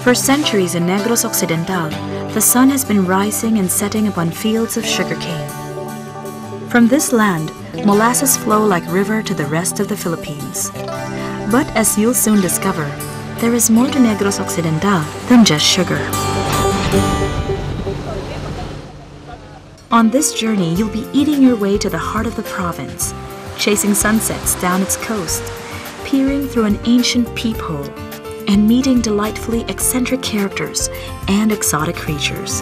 For centuries in Negros Occidental, the sun has been rising and setting upon fields of sugarcane. From this land, molasses flow like river to the rest of the Philippines. But as you'll soon discover, there is more to Negros Occidental than just sugar. On this journey, you'll be eating your way to the heart of the province, chasing sunsets down its coast, peering through an ancient peephole, and meeting delightfully eccentric characters and exotic creatures.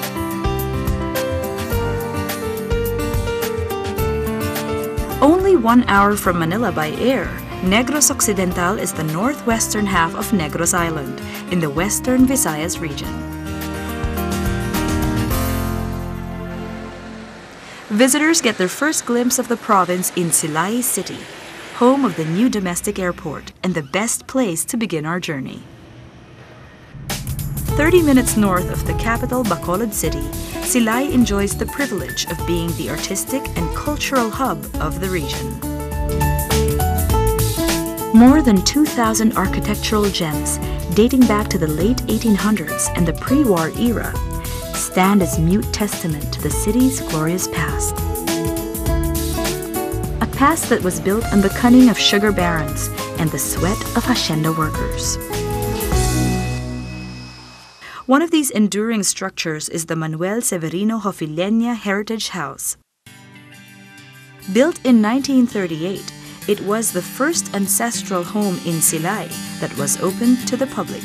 Only 1 hour from Manila by air, Negros Occidental is the northwestern half of Negros Island in the western Visayas region. Visitors get their first glimpse of the province in Sallay City, home of the new domestic airport and the best place to begin our journey. 30 minutes north of the capital Bacolod City, Sallay enjoys the privilege of being the artistic and cultural hub of the region. More than 2,000 architectural gems dating back to the late 1800s and the pre-war era stand as mute testament to the city's glorious past. A past that was built on the cunning of sugar barons and the sweat of hacienda workers. One of these enduring structures is the Manuel Severino Hofilenya Heritage House. Built in 1938, it was the first ancestral home in Sallay that was opened to the public.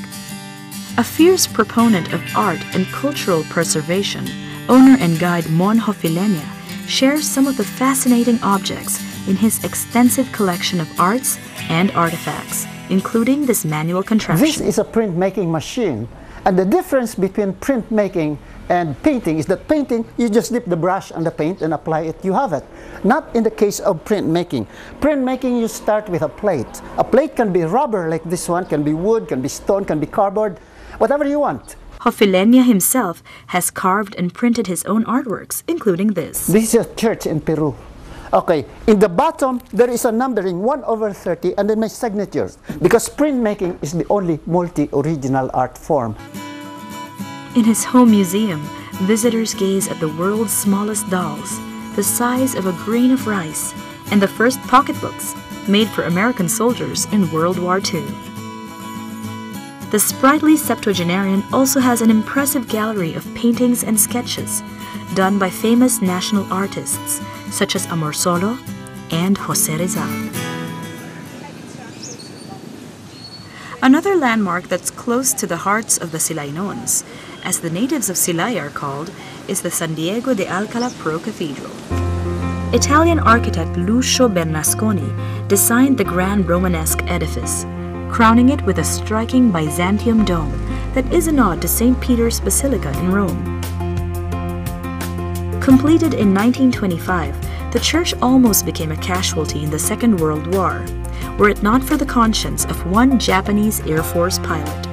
A fierce proponent of art and cultural preservation, owner and guide Mon Hofilenya shares some of the fascinating objects in his extensive collection of arts and artifacts, including this manual contraption. This is a printmaking machine, and the difference between printmaking and painting is that painting, you just dip the brush on the paint and apply it, you have it. Not in the case of printmaking. Printmaking, you start with a plate. A plate can be rubber like this one, can be wood, can be stone, can be cardboard, whatever you want. Hofilenya himself has carved and printed his own artworks, including this. This is a church in Peru. Okay, in the bottom, there is a numbering 1/30 and then my signatures, because printmaking is the only multi-original art form. In his home museum, visitors gaze at the world's smallest dolls, the size of a grain of rice, and the first pocketbooks made for American soldiers in World War II. The sprightly septuagenarian also has an impressive gallery of paintings and sketches done by famous national artists such as Amor Solo and Jose Rizal. Another landmark that's close to the hearts of the Silaynons, as the natives of Sallay are called, is the San Diego de Alcala Pro Cathedral. Italian architect Lucio Bernasconi designed the grand Romanesque edifice, crowning it with a striking Byzantium dome that is a nod to St. Peter's Basilica in Rome. Completed in 1925, the church almost became a casualty in the Second World War, were it not for the conscience of one Japanese Air Force pilot.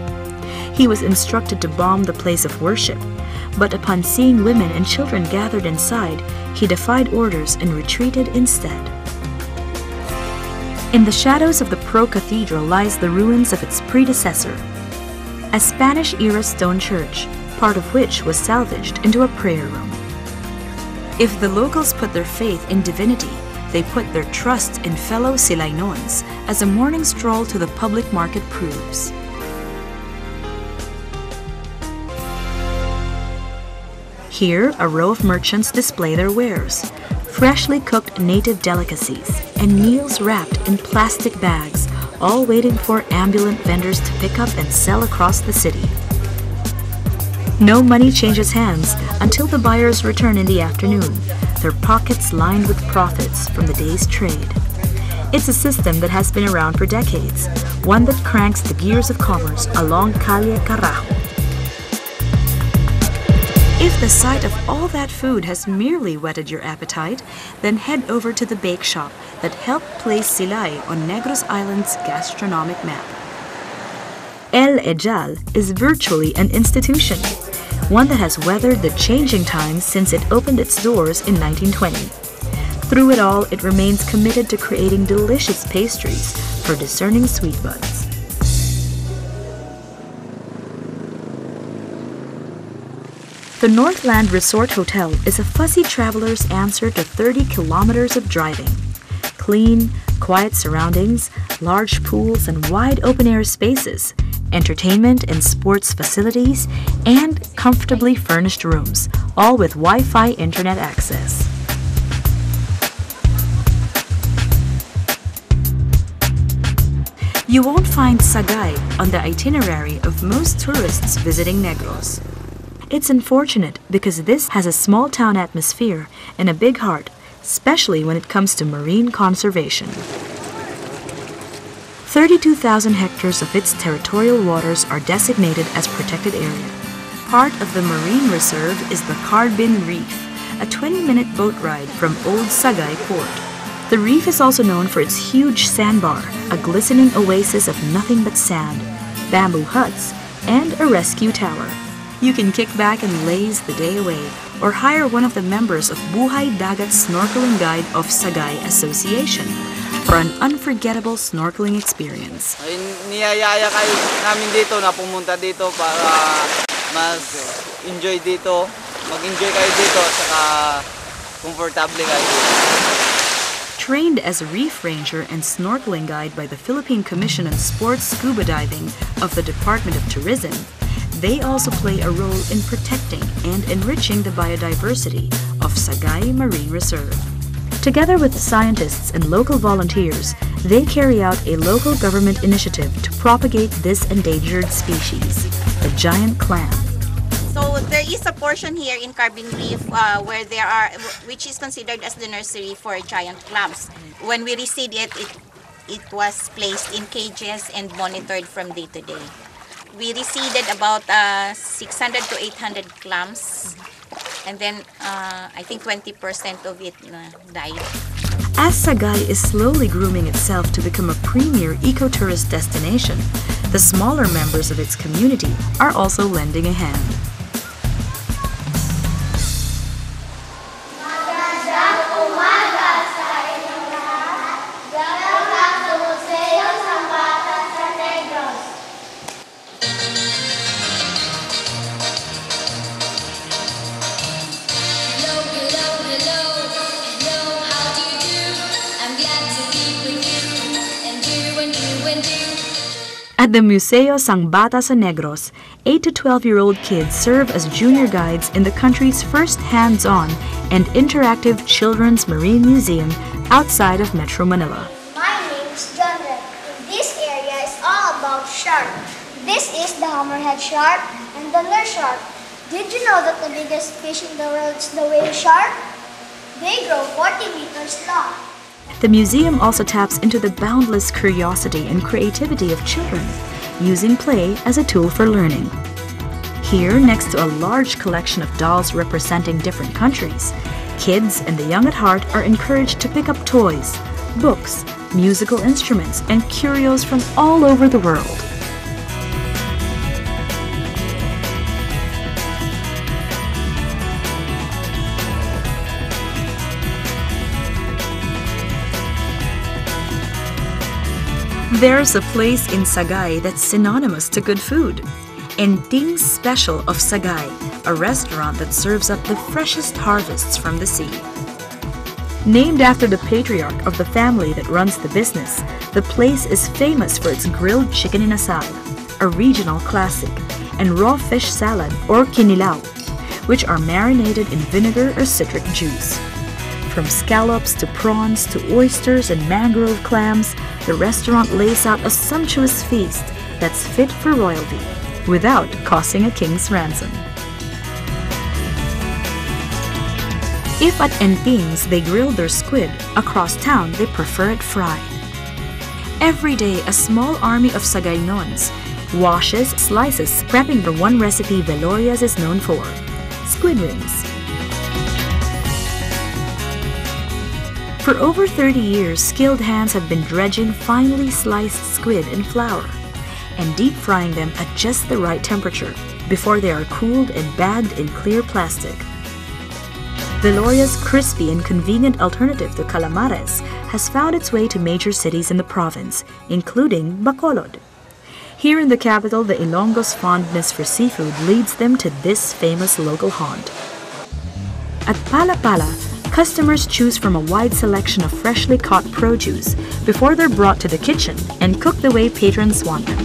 He was instructed to bomb the place of worship, but upon seeing women and children gathered inside, he defied orders and retreated instead. In the shadows of the Pro Cathedral lies the ruins of its predecessor, a Spanish-era stone church, part of which was salvaged into a prayer room. If the locals put their faith in divinity, they put their trust in fellow Silaynons, as a morning stroll to the public market proves. Here, a row of merchants display their wares, freshly cooked native delicacies, and meals wrapped in plastic bags, all waiting for ambulant vendors to pick up and sell across the city. No money changes hands until the buyers return in the afternoon, their pockets lined with profits from the day's trade. It's a system that has been around for decades, one that cranks the gears of commerce along Calle Carajo. If the sight of all that food has merely whetted your appetite, then head over to the bake shop that helped place Sallay on Negros Island's gastronomic map. El Ejal is virtually an institution, one that has weathered the changing times since it opened its doors in 1920. Through it all, it remains committed to creating delicious pastries for discerning sweet buds. The Northland Resort Hotel is a fussy traveler's answer to 30 kilometers of driving. Clean, quiet surroundings, large pools and wide open-air spaces, entertainment and sports facilities, and comfortably furnished rooms, all with Wi-Fi internet access. You won't find Sagay on the itinerary of most tourists visiting Negros. It's unfortunate because this has a small town atmosphere and a big heart, especially when it comes to marine conservation. 32,000 hectares of its territorial waters are designated as protected area. Part of the marine reserve is the Carbin Reef, a 20-minute boat ride from Old Sagay Port. The reef is also known for its huge sandbar, a glistening oasis of nothing but sand, bamboo huts, and a rescue tower. You can kick back and laze the day away, or hire one of the members of Buhay Dagat Snorkeling Guide of Sagay Association for an unforgettable snorkeling experience. Niyayaya kayo namin dito na pumunta dito para mas enjoy dito, mag-enjoy kayo dito at saka komportable kayo dito. Trained as a reef ranger and snorkeling guide by the Philippine Commission on Sports Scuba Diving of the Department of Tourism, they also play a role in protecting and enriching the biodiversity of Sagay Marine Reserve. Together with scientists and local volunteers, they carry out a local government initiative to propagate this endangered species, the giant clam. So there is a portion here in Carbin Reef which is considered as the nursery for giant clams. When we received it, it was placed in cages and monitored from day to day. We reseeded about 600 to 800 clams, and then I think 20% of it died. As Sagay is slowly grooming itself to become a premier ecotourist destination, the smaller members of its community are also lending a hand. At the Museo Sang Bata sa Negros, 8 to 12-year-old kids serve as junior guides in the country's first hands-on and interactive children's marine museum outside of Metro Manila. My name is John Red. This area is all about shark. This is the hammerhead shark and the nurse shark. Did you know that the biggest fish in the world is the whale shark? They grow 40 meters long. The museum also taps into the boundless curiosity and creativity of children, using play as a tool for learning. Here, next to a large collection of dolls representing different countries, kids and the young at heart are encouraged to pick up toys, books, musical instruments, and curios from all over the world. There's a place in Sagay that's synonymous to good food. Enting's Special of Sagay, a restaurant that serves up the freshest harvests from the sea. Named after the patriarch of the family that runs the business, the place is famous for its grilled chicken in asal, a regional classic, and raw fish salad or kinilaw, which are marinated in vinegar or citric juice. From scallops to prawns to oysters and mangrove clams, the restaurant lays out a sumptuous feast that's fit for royalty without costing a king's ransom. If at Enting's they grill their squid, across town they prefer it fried. Every day, a small army of Sagaynons washes, slices, prepping the one recipe Velorias is known for, squid wings. For over 30 years, skilled hands have been dredging finely sliced squid in flour and deep frying them at just the right temperature before they are cooled and bagged in clear plastic. Veloria's crispy and convenient alternative to calamares has found its way to major cities in the province, including Bacolod. Here in the capital, the Ilonggo's fondness for seafood leads them to this famous local haunt. At Paula Paula, customers choose from a wide selection of freshly caught produce before they're brought to the kitchen and cooked the way patrons want them.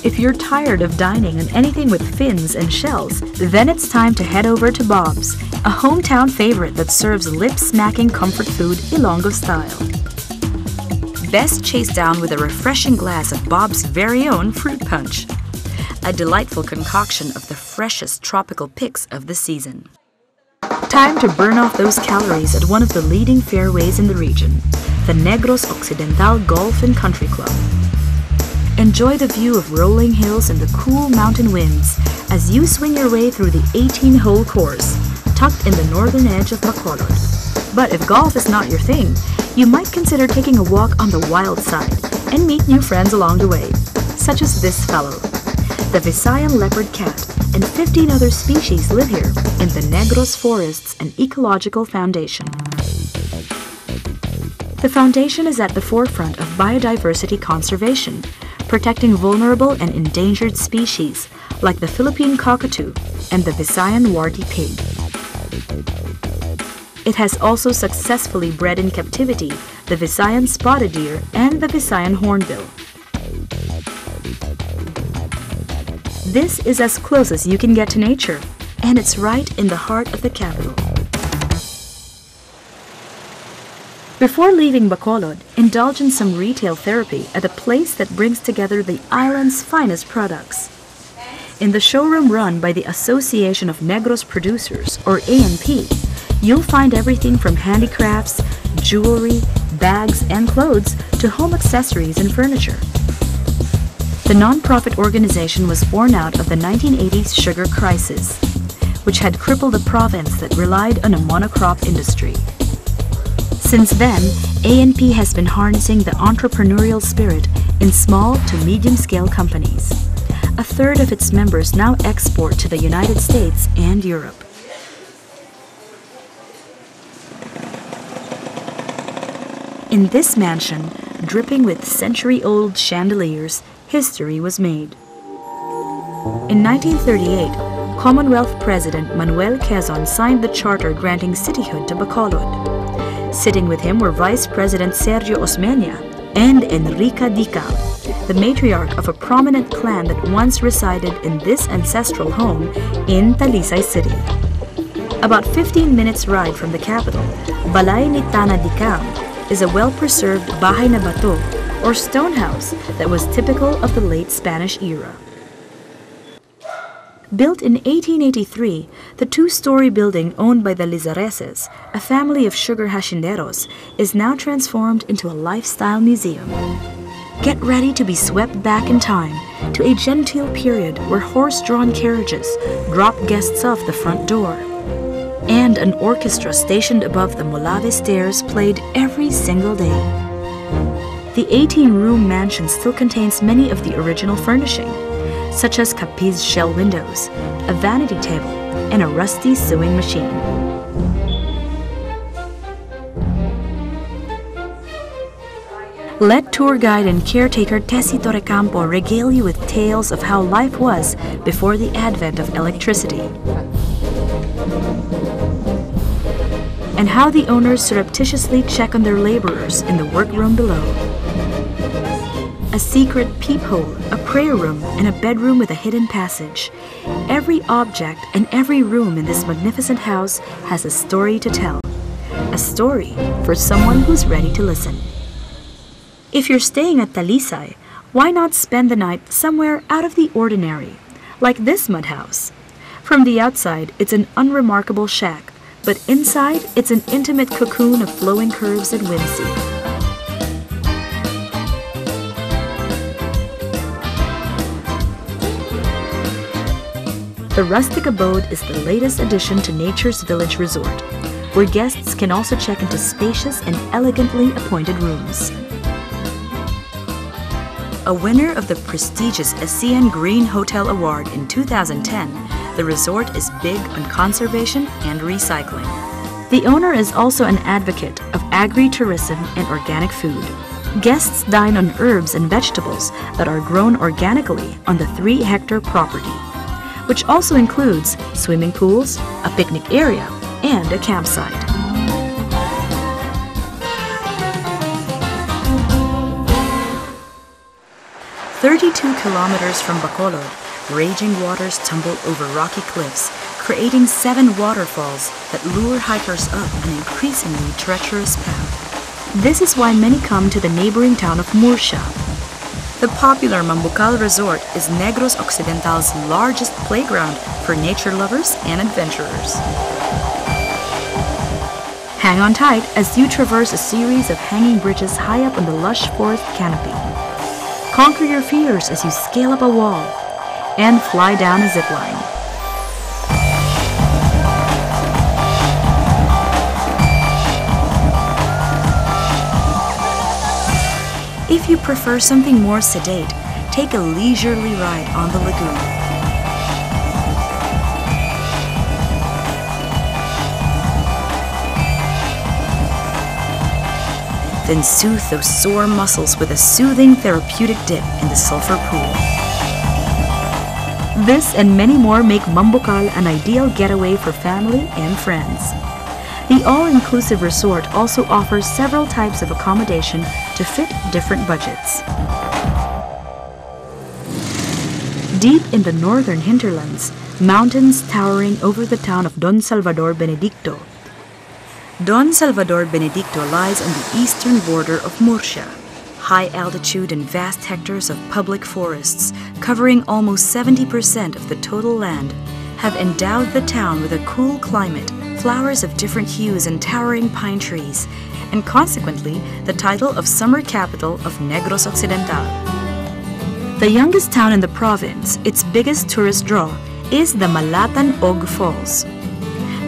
If you're tired of dining on anything with fins and shells, then it's time to head over to Bob's, a hometown favorite that serves lip-smacking comfort food Ilonggo style. Best chased down with a refreshing glass of Bob's very own fruit punch, a delightful concoction of the freshest tropical picks of the season. Time to burn off those calories at one of the leading fairways in the region, the Negros Occidental Golf and Country Club. Enjoy the view of rolling hills and the cool mountain winds as you swing your way through the 18-hole course, tucked in the northern edge of Bacolod. But if golf is not your thing, you might consider taking a walk on the wild side and meet new friends along the way, such as this fellow. The Visayan leopard cat and 15 other species live here in the Negros Forests and Ecological Foundation. The foundation is at the forefront of biodiversity conservation, protecting vulnerable and endangered species like the Philippine cockatoo and the Visayan warty pig. It has also successfully bred in captivity the Visayan spotted deer and the Visayan hornbill. This is as close as you can get to nature, and it's right in the heart of the capital. Before leaving Bacolod, indulge in some retail therapy at a place that brings together the island's finest products. In the showroom run by the Association of Negros Producers, or ANP, you'll find everything from handicrafts, jewelry, bags, and clothes to home accessories and furniture. The non-profit organization was born out of the 1980s sugar crisis, which had crippled a province that relied on a monocrop industry. Since then, ANP has been harnessing the entrepreneurial spirit in small to medium-scale companies. A third of its members now export to the United States and Europe. In this mansion, dripping with century-old chandeliers, history was made. In 1938, Commonwealth President Manuel Quezon signed the charter granting cityhood to Bacolod. Sitting with him were Vice President Sergio Osmeña and Enrica Dical, the matriarch of a prominent clan that once resided in this ancestral home in Sallay City. About 15 minutes ride from the capital, Balay ni Tana Dicam is a well-preserved bahay na bato or stone house that was typical of the late Spanish era. Built in 1883, the two-story building owned by the Lizareses, a family of sugar hacienderos, is now transformed into a lifestyle museum. Get ready to be swept back in time to a genteel period where horse-drawn carriages drop guests off the front door, and an orchestra stationed above the Molave stairs played every single day. The 18-room mansion still contains many of the original furnishing, such as Capiz shell windows, a vanity table, and a rusty sewing machine. Let tour guide and caretaker Tessie Torrecampo regale you with tales of how life was before the advent of electricity, and how the owners surreptitiously check on their laborers in the workroom below. A secret peephole, a prayer room, and a bedroom with a hidden passage. Every object and every room in this magnificent house has a story to tell. A story for someone who's ready to listen. If you're staying at Talisay, why not spend the night somewhere out of the ordinary, like this mud house? From the outside, it's an unremarkable shack, but inside, it's an intimate cocoon of flowing curves and whimsy. The rustic abode is the latest addition to Nature's Village Resort, where guests can also check into spacious and elegantly appointed rooms. A winner of the prestigious ASEAN Green Hotel Award in 2010, the resort is big on conservation and recycling. The owner is also an advocate of agri-tourism and organic food. Guests dine on herbs and vegetables that are grown organically on the 3-hectare property, which also includes swimming pools, a picnic area, and a campsite. "32 kilometers from Bacolod, raging waters tumble over rocky cliffs, creating 7 waterfalls that lure hikers up an increasingly treacherous path. This is why many come to the neighboring town of Murcia. The popular Mulakala Resort is Negros Occidental's largest playground for nature lovers and adventurers. Hang on tight as you traverse a series of hanging bridges high up on the lush forest canopy. Conquer your fears as you scale up a wall and fly down a zipline. If you prefer something more sedate, take a leisurely ride on the lagoon. Then soothe those sore muscles with a soothing therapeutic dip in the sulfur pool. This and many more make Mulakala an ideal getaway for family and friends. The all-inclusive resort also offers several types of accommodation to fit different budgets. Deep in the northern hinterlands, mountains towering over the town of Don Salvador Benedicto. Don Salvador Benedicto lies on the eastern border of Murcia. High altitude and vast hectares of public forests, covering almost 70% of the total land, have endowed the town with a cool climate, flowers of different hues and towering pine trees, and consequently the title of summer capital of Negros Occidental. The youngest town in the province, its biggest tourist draw, is the Malatan-Og Falls.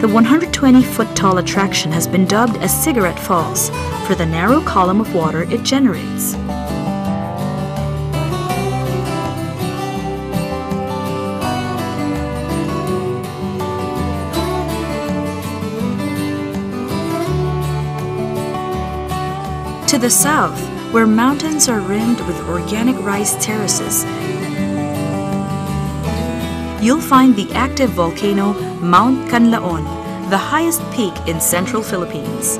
The 120-foot-tall attraction has been dubbed as Cigarette Falls for the narrow column of water it generates. To the south, where mountains are rimmed with organic rice terraces, you'll find the active volcano Mount Canlaon, the highest peak in central Philippines.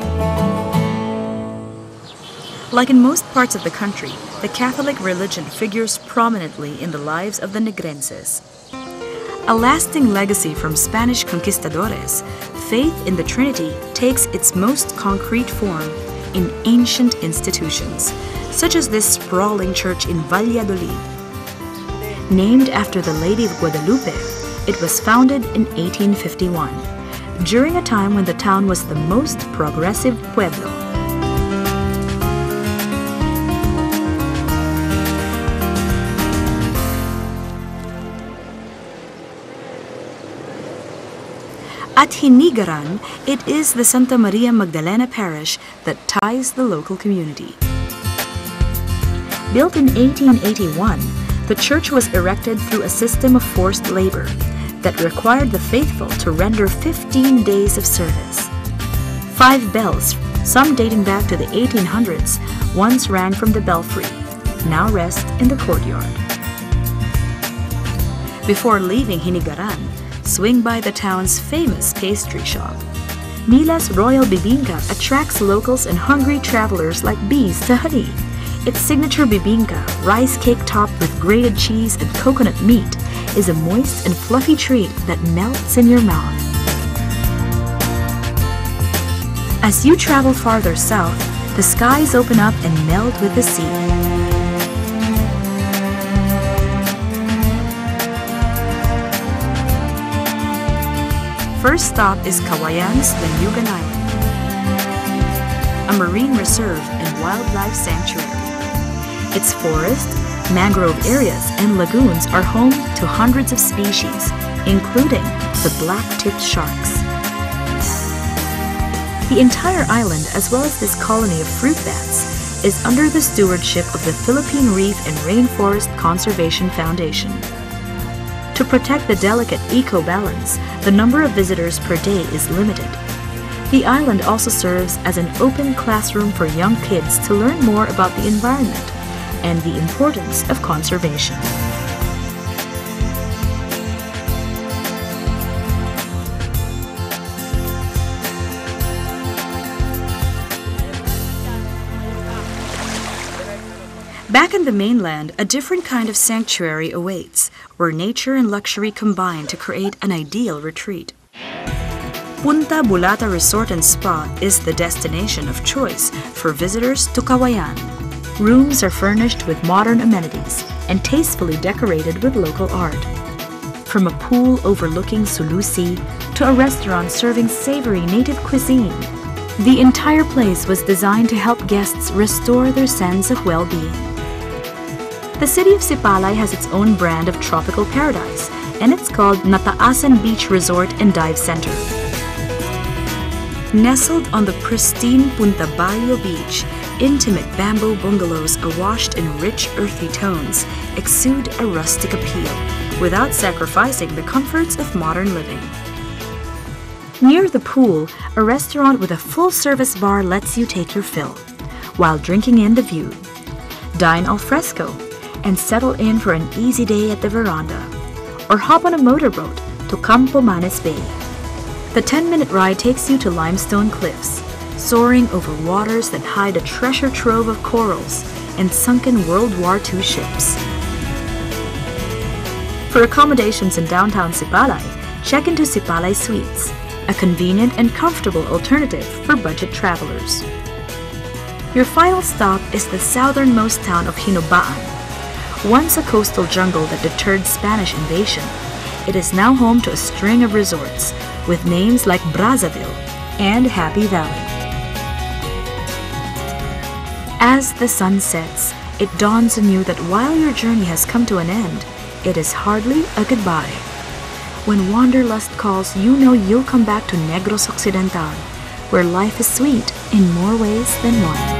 Like in most parts of the country, the Catholic religion figures prominently in the lives of the Negrenses. A lasting legacy from Spanish conquistadores, faith in the Trinity takes its most concrete form in ancient institutions, such as this sprawling church in Valladolid. Named after the Lady of Guadalupe, it was founded in 1851, during a time when the town was the most progressive pueblo. At Hinigaran, it is the Santa Maria Magdalena parish that ties the local community. Built in 1881, the church was erected through a system of forced labor that required the faithful to render 15 days of service. 5 bells, some dating back to the 1800s, once rang from the belfry, now rest in the courtyard. Before leaving Hinigaran, swing by the town's famous pastry shop. Mila's Royal Bibingka attracts locals and hungry travelers like bees to honey. Its signature bibingka, rice cake topped with grated cheese and coconut meat, is a moist and fluffy treat that melts in your mouth. As you travel farther south, the skies open up and meld with the sea. First stop is Kawayan's Lanyugan Island, a marine reserve and wildlife sanctuary. Its forest, mangrove areas, and lagoons are home to hundreds of species, including the black-tipped sharks. The entire island, as well as this colony of fruit bats, is under the stewardship of the Philippine Reef and Rainforest Conservation Foundation. To protect the delicate eco-balance, the number of visitors per day is limited. The island also serves as an open classroom for young kids to learn more about the environment and the importance of conservation. Back in the mainland, a different kind of sanctuary awaits, where nature and luxury combine to create an ideal retreat. Mulakala Resort and Spa is the destination of choice for visitors to Kawhi Island. Rooms are furnished with modern amenities and tastefully decorated with local art. From a pool overlooking Sallay City to a restaurant serving savory native cuisine, the entire place was designed to help guests restore their sense of well-being. The city of Sallay has its own brand of tropical paradise, and it's called Nataasan Beach Resort and Dive Center. Nestled on the pristine Punta Balyo Beach, intimate bamboo bungalows awashed in rich earthy tones exude a rustic appeal, without sacrificing the comforts of modern living. Near the pool, a restaurant with a full-service bar lets you take your fill, while drinking in the view. Dine al fresco, and settle in for an easy day at the veranda, or hop on a motorboat to Campo Manes Bay. The 10-minute ride takes you to limestone cliffs, soaring over waters that hide a treasure trove of corals and sunken World War II ships. For accommodations in downtown Sallay, check into Sallay Suites, a convenient and comfortable alternative for budget travelers. Your final stop is the southernmost town of Hinobaan. Once a coastal jungle that deterred Spanish invasion, it is now home to a string of resorts with names like Brazzaville and Happy Valley. As the sun sets, it dawns on you that while your journey has come to an end, it is hardly a goodbye. When wanderlust calls, you know you'll come back to Negros Occidental, where life is sweet in more ways than one.